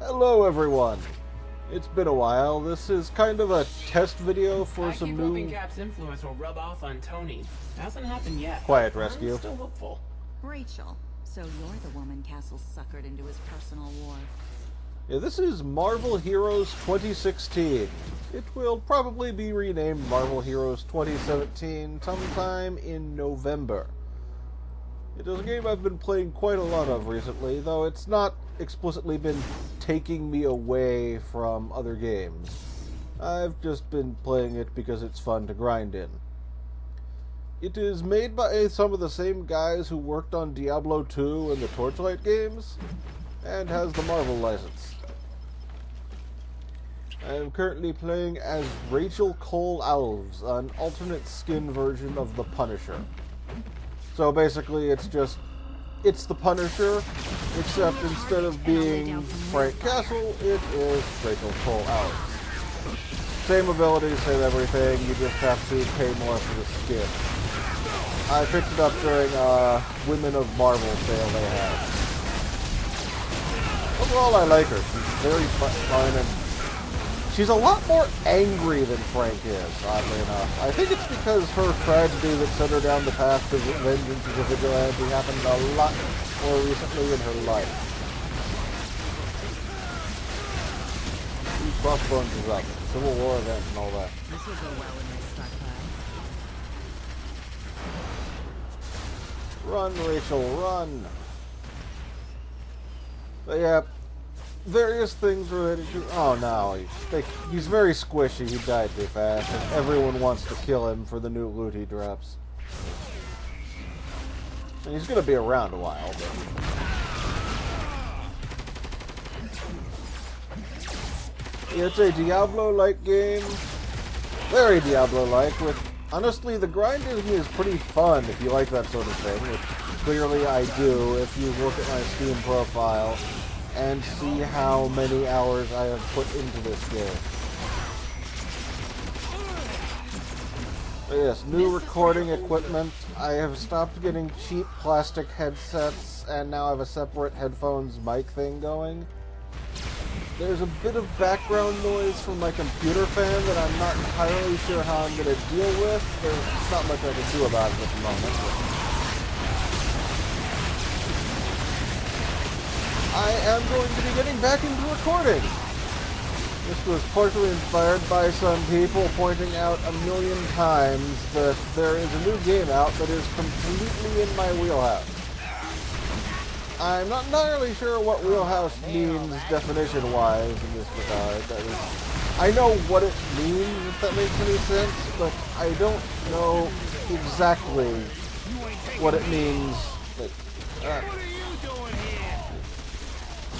Hello everyone! It's been a while. This is kind of a test video for some new... TEAMCAP's influence will rub off on Tony. Hasn't happened yet. Quiet rescue. I'm still hopeful. Rachel, so you're the woman Castle suckered into his personal war. Yeah, this is Marvel Heroes 2016. It will probably be renamed Marvel Heroes 2017 sometime in November. It is a game I've been playing quite a lot of recently, though it's not explicitly been taking me away from other games. I've just been playing it because it's fun to grind in. It is made by some of the same guys who worked on Diablo 2 and the Torchlight games, and has the Marvel license. I am currently playing as Rachel Cole-Alves, an alternate skin version of the Punisher. So basically it's the Punisher, except instead of being Frank Castle, it is Rachel Cole-Alves. Same abilities, same everything, you just have to pay more for the skin. I picked it up during a Women of Marvel sale they had. Overall, I like her. She's very fun, and she's a lot more angry than Frank is, oddly enough. I think it's because her tragedy that set her down the path to vengeance as a vigilante happened a lot more recently in her life. Crossbones is up. Civil War event and all that. This will go well in my stockpile. Run, Rachel, run! But yeah, various things related to... Oh no, he's very squishy, he died too fast, and everyone wants to kill him for the new loot he drops. And he's gonna be around a while, but... Yeah, it's a Diablo-like game. Very Diablo-like, with... Honestly, the grinding is pretty fun if you like that sort of thing, which clearly I do if you look at my Steam profile and see how many hours I have put into this game. But yes, new recording equipment. I have stopped getting cheap plastic headsets and now I have a separate headphones mic thing going. There's a bit of background noise from my computer fan that I'm not entirely sure how I'm going to deal with. There's not much I can do about it at the moment. I am going to be getting back into recording. This was partially inspired by some people pointing out a million times that there is a new game out that is completely in my wheelhouse. I'm not entirely sure what wheelhouse means definition-wise in this regard. I know what it means, if that makes any sense, but I don't know exactly what it means.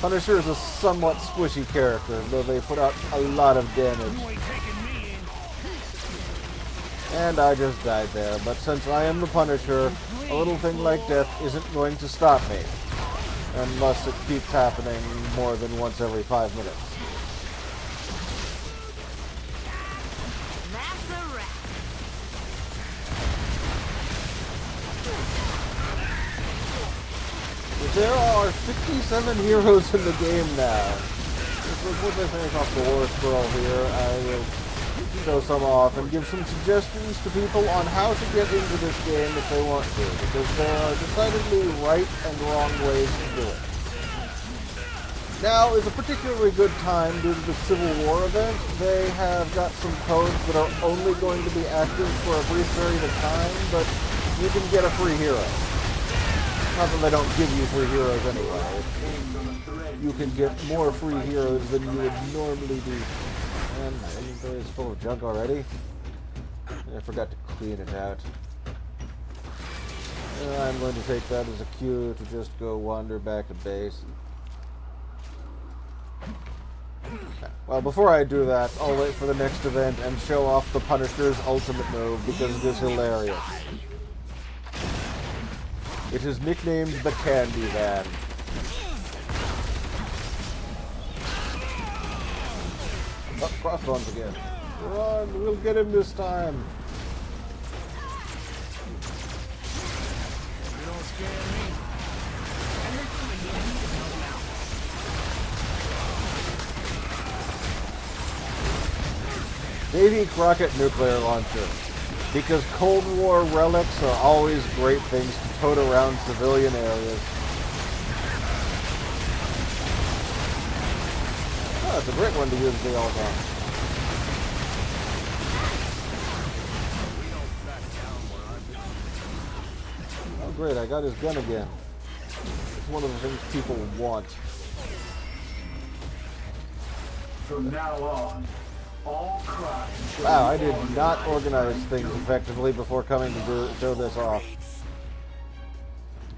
Punisher is a somewhat squishy character, though they put out a lot of damage. And I just died there, but since I am the Punisher, a little thing like death isn't going to stop me. Unless it keeps happening more than once every 5 minutes. That's a wrap. There are 57 heroes in the game now. Once I finish off the War Scroll here, I will show some off and give some suggestions to people on how to get into this game if they want to, because there are decidedly right and wrong ways to do it. Now is a particularly good time due to the Civil War event. They have got some codes that are only going to be active for a brief period of time, but you can get a free hero. Not that they don't give you free heroes anyway. You can get more free heroes than you would normally do. And my inventory is full of junk already. I forgot to clean it out. I'm going to take that as a cue to just go wander back to base. Well, before I do that, I'll wait for the next event and show off the Punisher's ultimate move because it is hilarious. It is nicknamed the Candy Van. Oh, crossbones again. Run, we'll get him this time. You don't scare me. And they're coming in. Davy Crockett nuclear launcher. Because Cold War relics are always great things to tote around civilian areas. Oh, it's a great one to use the all time. Oh great, I got his gun again. It's one of the things people want. From now on, all crimes. Wow, I did not organize things effectively before coming to show this off.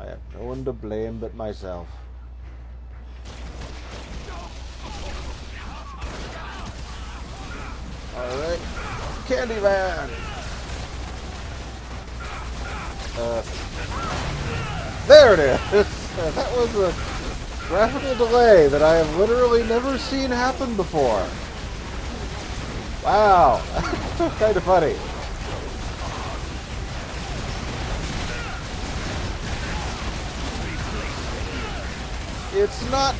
I have no one to blame but myself. Alright. Candyman! There it is! That was a graphical delay that I have literally never seen happen before. Wow! Kind of funny. It's not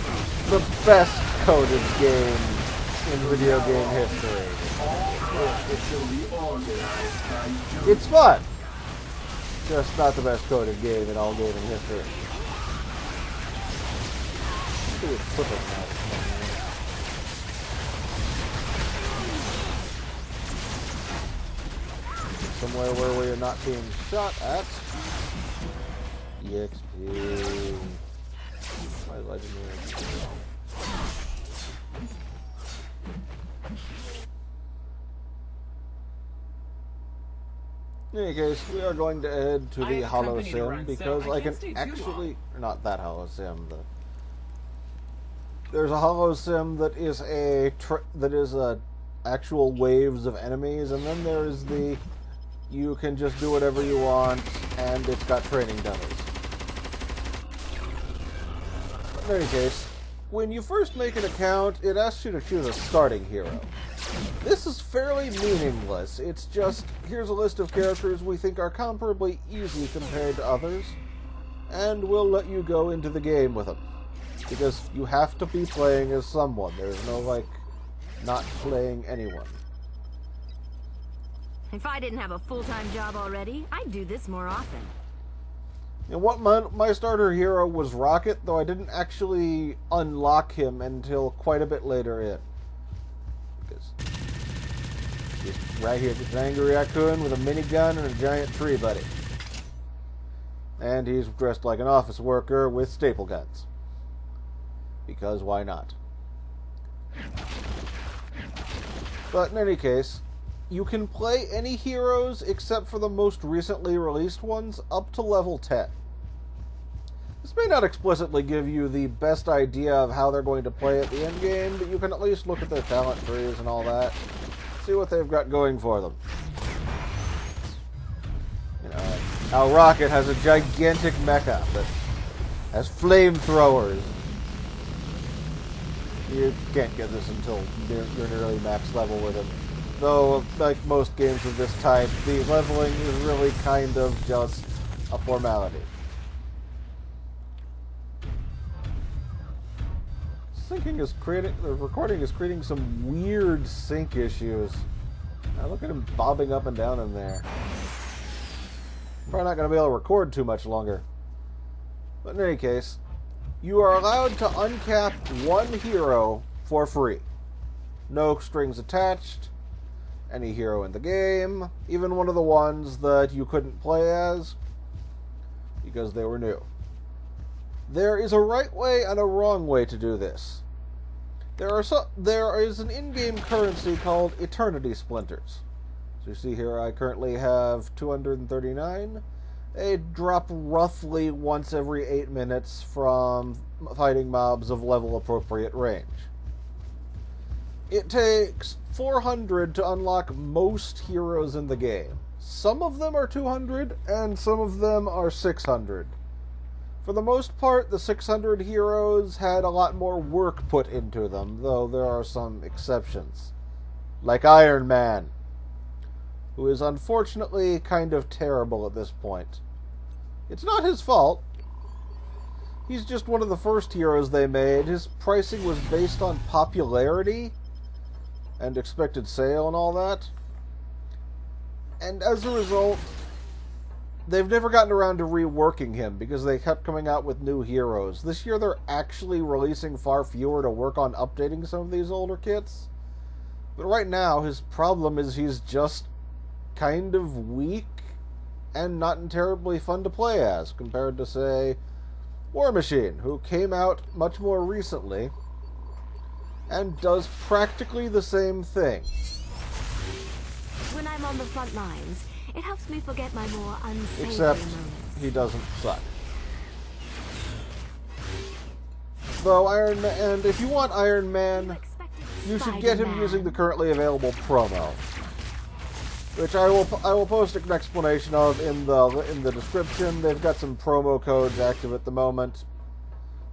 the best coded game in video game history. It's fun. Just not the best coded game in all gaming history. Somewhere where we are not being shot at. EXP. My legendary XP. In any case, we are going to head to the Hollow Sim because I can actually... Not that Hollow Sim. There's a Hollow Sim that is a actual waves of enemies, and then there's the you can just do whatever you want, and it's got training dummies. In any case, when you first make an account, it asks you to choose a starting hero. This is fairly meaningless. It's just, here's a list of characters we think are comparably easy compared to others, and we'll let you go into the game with them. Because you have to be playing as someone. There's no, like, not playing anyone. If I didn't have a full-time job already, I'd do this more often. And what my starter hero was Rocket, though I didn't actually unlock him until quite a bit later in. Because he's right here, just an angry raccoon with a minigun and a giant tree buddy. And he's dressed like an office worker with staple guns. Because why not? But in any case, you can play any heroes except for the most recently released ones up to level 10. This may not explicitly give you the best idea of how they're going to play at the end game, but you can at least look at their talent trees and all that. See what they've got going for them. You know, how Rocket has a gigantic mecha that has flamethrowers. You can't get this until you're nearly max level with him. Though, like most games of this type, the leveling is really kind of just a formality. The recording is creating some weird sync issues. Now look at him bobbing up and down in there. Probably not going to be able to record too much longer. But in any case, you are allowed to uncap one hero for free. No strings attached. Any hero in the game, even one of the ones that you couldn't play as, because they were new. There is a right way and a wrong way to do this. There is an in-game currency called Eternity Splinters. So you see here I currently have 239. They drop roughly once every 8 minutes from fighting mobs of level-appropriate range. It takes 400 to unlock most heroes in the game. Some of them are 200, and some of them are 600. For the most part, the 600 heroes had a lot more work put into them, though there are some exceptions. Like Iron Man, who is unfortunately kind of terrible at this point. It's not his fault. He's just one of the first heroes they made. His pricing was based on popularity, and expected sale and all that. And as a result, they've never gotten around to reworking him because they kept coming out with new heroes. This year they're actually releasing far fewer to work on updating some of these older kits. But right now his problem is he's just kind of weak and not terribly fun to play as compared to, say, War Machine, who came out much more recently and does practically the same thing. When I'm on the front lines, it helps me forget my more unsavory Except moments. he doesn't suck. Though Iron Man, and if you want Iron Man, you should get him using the currently available promo, which I will post an explanation of in the description. They've got some promo codes active at the moment.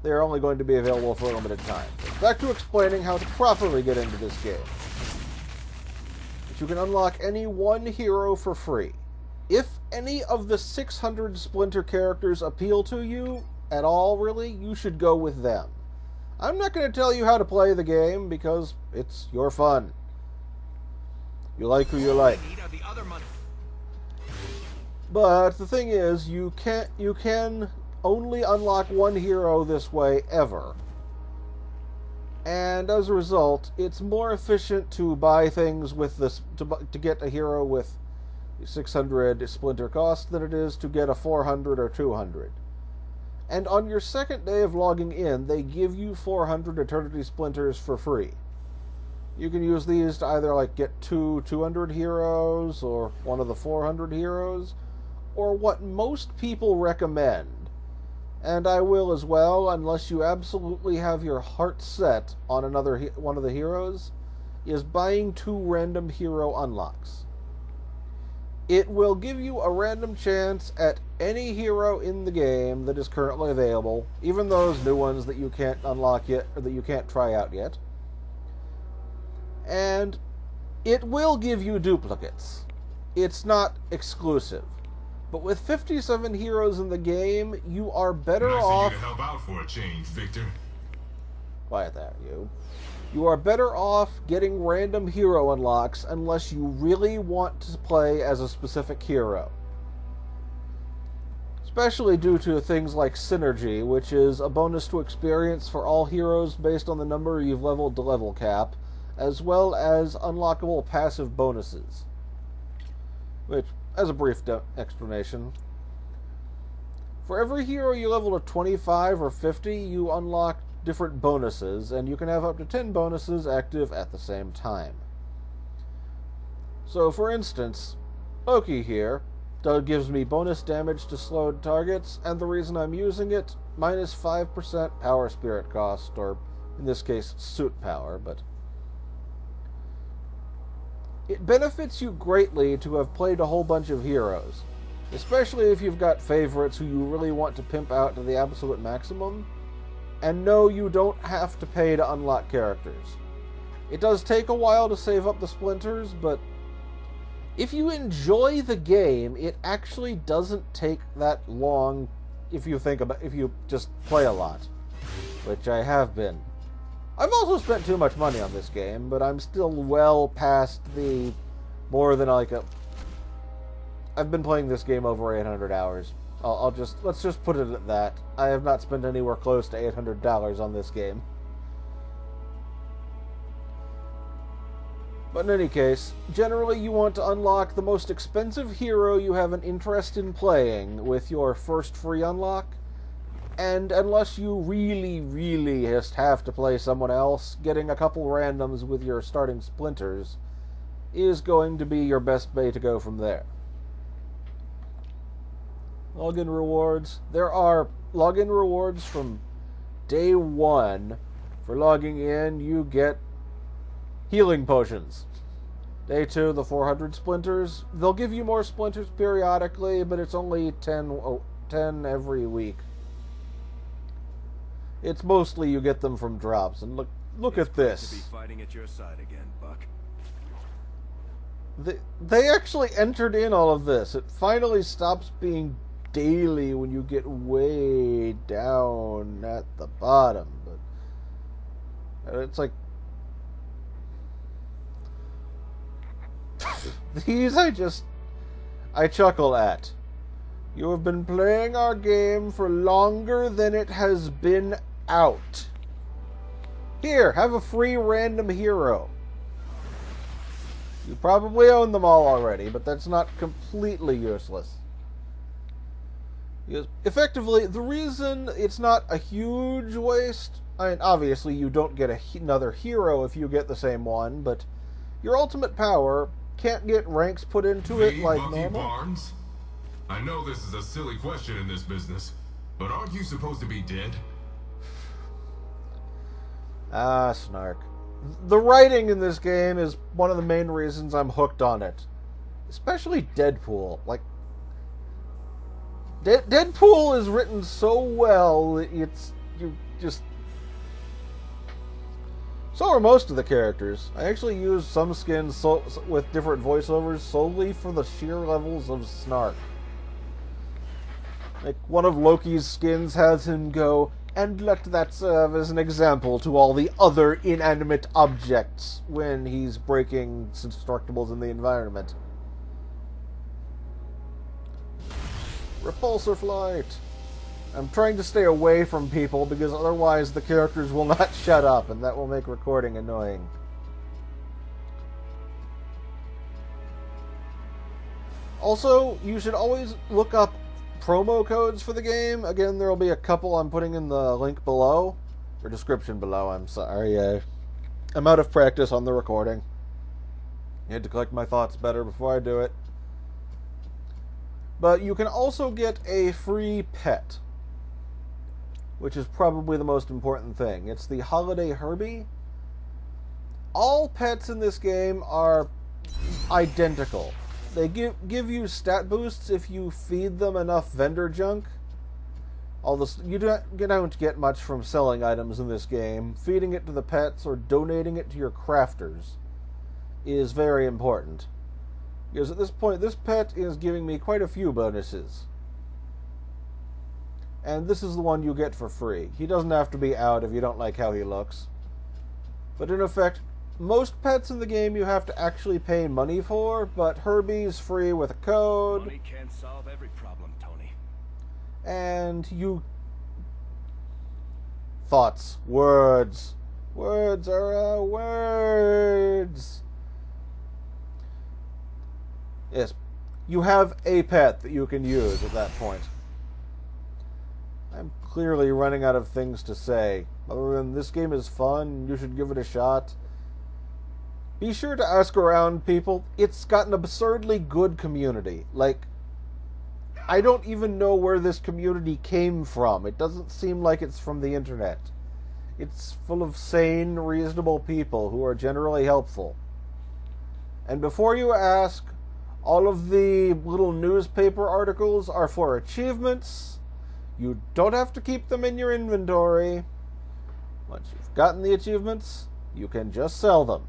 They are only going to be available for a limited time. Back to explaining how to properly get into this game. You can unlock any one hero for free. If any of the 600 Splinter characters appeal to you at all, really, you should go with them. I'm not going to tell you how to play the game because it's your fun. You like who you like. But the thing is, you can only unlock one hero this way ever. And as a result, it's more efficient to buy things with this to get a hero with 600 Splinter cost than it is to get a 400 or 200. And on your second day of logging in, they give you 400 Eternity Splinters for free. You can use these to either like get 200 heroes or one of the 400 heroes, or what most people recommend, and I will as well, unless you absolutely have your heart set on one of the heroes, is buying 2 random hero unlocks. It will give you a random chance at any hero in the game that is currently available, even those new ones that you can't unlock yet, or that you can't try out yet. And it will give you duplicates. It's not exclusive. But with 57 heroes in the game, you are better off... Nice of you to help out for a change, Victor. Quiet there, you. You are better off getting random hero unlocks unless you really want to play as a specific hero. Especially due to things like Synergy, which is a bonus to experience for all heroes based on the number you've leveled to level cap, as well as unlockable passive bonuses. Which, as a brief explanation, for every hero you level to 25 or 50, you unlock different bonuses, and you can have up to 10 bonuses active at the same time. So, for instance, Loki here gives me bonus damage to slowed targets, and the reason I'm using it, minus 5% power spirit cost, or in this case, suit power, but it benefits you greatly to have played a whole bunch of heroes, especially if you've got favorites who you really want to pimp out to the absolute maximum. And no, you don't have to pay to unlock characters. It does take a while to save up the splinters, but if you enjoy the game, it actually doesn't take that long if you just play a lot, which I have been. I've also spent too much money on this game, but I'm still well past the more than like a... I've been playing this game over 800 hours. Let's just put it at that. I have not spent anywhere close to $800 on this game. But in any case, generally you want to unlock the most expensive hero you have an interest in playing with your first free unlock. And unless you really, really just have to play someone else, getting a couple randoms with your starting splinters is going to be your best way to go from there. Login rewards. There are login rewards from day 1. For logging in, you get healing potions. Day 2, the 400 splinters. They'll give you more splinters periodically, but it's only 10 every week. It's mostly you get them from drops. And look at this. To be fighting at your side again, Buck. They actually entered in all of this. It finally stops being daily when you get way down at the bottom, but it's like These I chuckle at. You have been playing our game for longer than it has been out. Here, have a free random hero. You probably own them all already, but that's not completely useless. Because effectively, the reason it's not a huge waste, I mean, obviously you don't get another hero if you get the same one, but your ultimate power can't get ranks put into it like Bucky normal. Barnes? I know this is a silly question in this business, but aren't you supposed to be dead? Ah, snark. The writing in this game is one of the main reasons I'm hooked on it. Especially Deadpool. Like, Deadpool is written so well, so are most of the characters. I actually use some skins with different voiceovers solely for the sheer levels of snark. Like, one of Loki's skins has him go, "And let that serve as an example to all the other inanimate objects," when he's breaking destructibles in the environment. Repulsor flight! I'm trying to stay away from people because otherwise the characters will not shut up, and that will make recording annoying. Also, you should always look up promo codes for the game. Again, there will be a couple I'm putting in the link below, or description below, I'm sorry. I'm out of practice on the recording. I had to collect my thoughts better before I do it. But you can also get a free pet, which is probably the most important thing. It's the Holiday Herbie. All pets in this game are identical. They give you stat boosts if you feed them enough vendor junk. You don't get much from selling items in this game. Feeding it to the pets or donating it to your crafters is very important. Because at this point, this pet is giving me quite a few bonuses. And this is the one you get for free. He doesn't have to be out if you don't like how he looks. But in effect, most pets in the game you have to actually pay money for, but Herbie's free with a code. Money can't solve every problem, Tony. And you... Thoughts. Words. Words are words. Yes. You have a pet that you can use at that point. I'm clearly running out of things to say. Other than this game is fun, you should give it a shot. Be sure to ask around people. It's got an absurdly good community. Like, I don't even know where this community came from. It doesn't seem like it's from the internet. It's full of sane, reasonable people who are generally helpful. And before you ask, all of the little newspaper articles are for achievements. You don't have to keep them in your inventory. Once you've gotten the achievements, you can just sell them.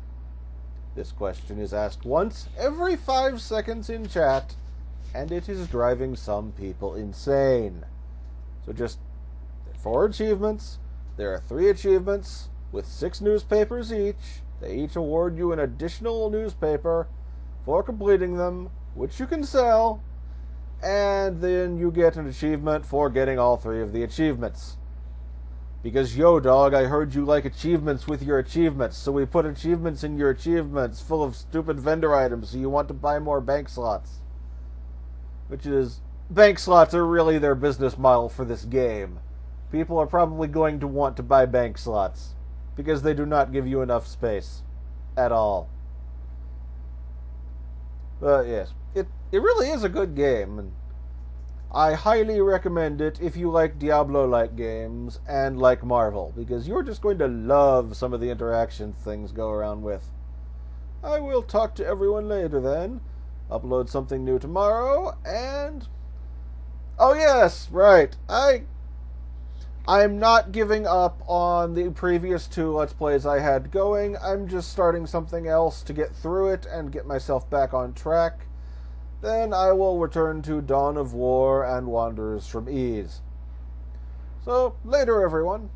This question is asked once every 5 seconds in chat, and it is driving some people insane. So just 4 achievements. There are 3 achievements with 6 newspapers each. They each award you an additional newspaper for completing them, which you can sell, and then you get an achievement for getting all 3 of the achievements. Because, yo, dog, I heard you like achievements with your achievements, so we put achievements in your achievements full of stupid vendor items, so you want to buy more bank slots. Which is, bank slots are really their business model for this game. People are probably going to want to buy bank slots, because they do not give you enough space. At all. But, yes, it really is a good game, and I highly recommend it if you like Diablo-like games and like Marvel, because you're just going to love some of the interactions things go around with. I will talk to everyone later then, upload something new tomorrow, and... Oh yes, right, I'm not giving up on the previous 2 Let's Plays I had going. I'm just starting something else to get through it and get myself back on track. Then I will return to Dawn of War and Wanderers from Ease. So, later everyone.